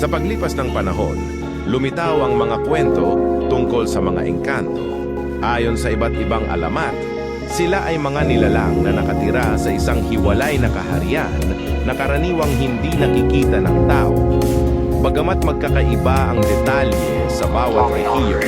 Sa paglipas ng panahon, lumitaw ang mga kwento tungkol sa mga engkanto. Ayon sa iba't ibang alamat, sila ay mga nilalang na nakatira sa isang hiwalay na kaharian na karaniwang hindi nakikita ng tao. Bagamat magkakaiba ang detalye sa bawat rehiyon.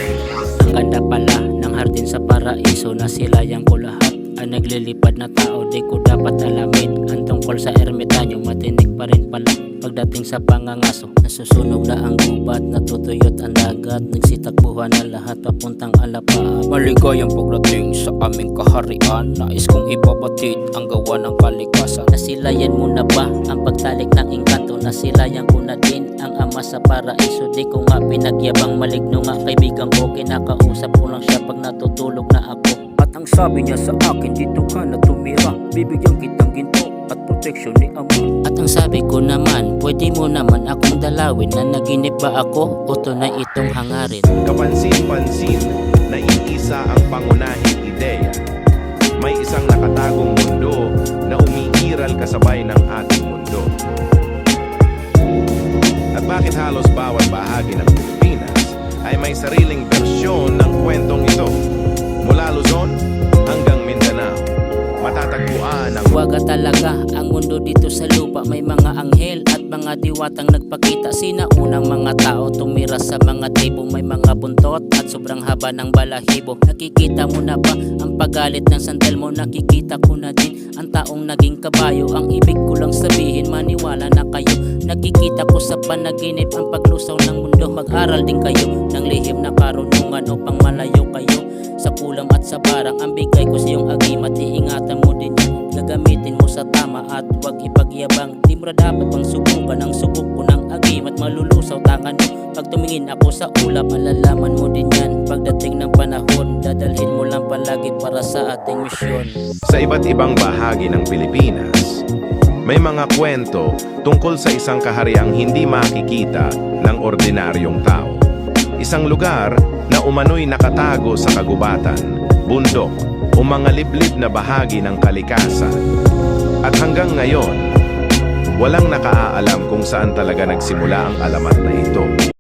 Ang ganda pala ng hardin sa paraiso na silayan ko lahat. Ang naglilipad na tao di ko dapat alamin. Ang tungkol sa ermitanyo matinik pa rin pala. Pagdating sa pangangaso, nasusunog na ang gubat, natutuyot ang dagat, nagsitakbuhan na lahat papuntang Alapa. Maligayang pagdating sa aming kaharian, nais kong ipabatid ang gawa ng kalikasan. Nasilayan mo na ba ang pagtalik ng engkanto? Nasilayan ko na din ang ama sa paraiso. Di ko nga pinagyabang, maligno nga kaibigan ko. Kinakausap ko lang siya pag natutulog na ako. At ang sabi niya sa akin, dito ka na tumira, bibigyan kitang ginto at proteksyon ni ama. At ang sabi ko naman, pwede mo naman akong dalawin. Na naginip ba ako o tunay itong hangarin? Kapansin-pansin na iisa ang pangunahing ideya. May isang nakatagong mundo na umiiral kasabay ng ating mundo. At bakit halos bawat bahagi ng Pilipinas ay may sariling bersyon ng kwentong ito? Mula Luzon hanggang Mindanao, matatagpuan ang Waga talaga ang mundo dito sa lupa. May mga anghel at mga diwatang nagpakita. Sinaunang mga tao tumira sa mga tribo. May mga buntot at sobrang haba ng balahibo. Nakikita mo na ba ang paggalit ng sandal mo? Nakikita ko na din ang taong naging kabayo. Ang ibig ko lang sabihin, maniwala na kayo. Nakikita ko sa panaginip ang paglusaw ng mundo. Mag-aral din kayo ng lihim na karunungan upang malayo kayo sa kulam at sa barang. Ang bigay ko sa iyong agimat, iingatan mo din yan. Gagamitin mo sa tama at huwag ipagyabang. Di mo dapat pang subukan ang subok ko ng agimat. Malulusaw tangan mo pag tumingin ako sa ulap. Malalaman mo din yan pagdating ng panahon. Dadalhin mo lang palagi para sa ating misyon. Sa iba't ibang bahagi ng Pilipinas, may mga kwento tungkol sa isang kahariang hindi makikita ng ordinaryong tao. Isang lugar na umano'y nakatago sa kagubatan, bundok o mga liblib na bahagi ng kalikasan. At hanggang ngayon, walang nakaalam kung saan talaga nagsimula ang alamat na ito.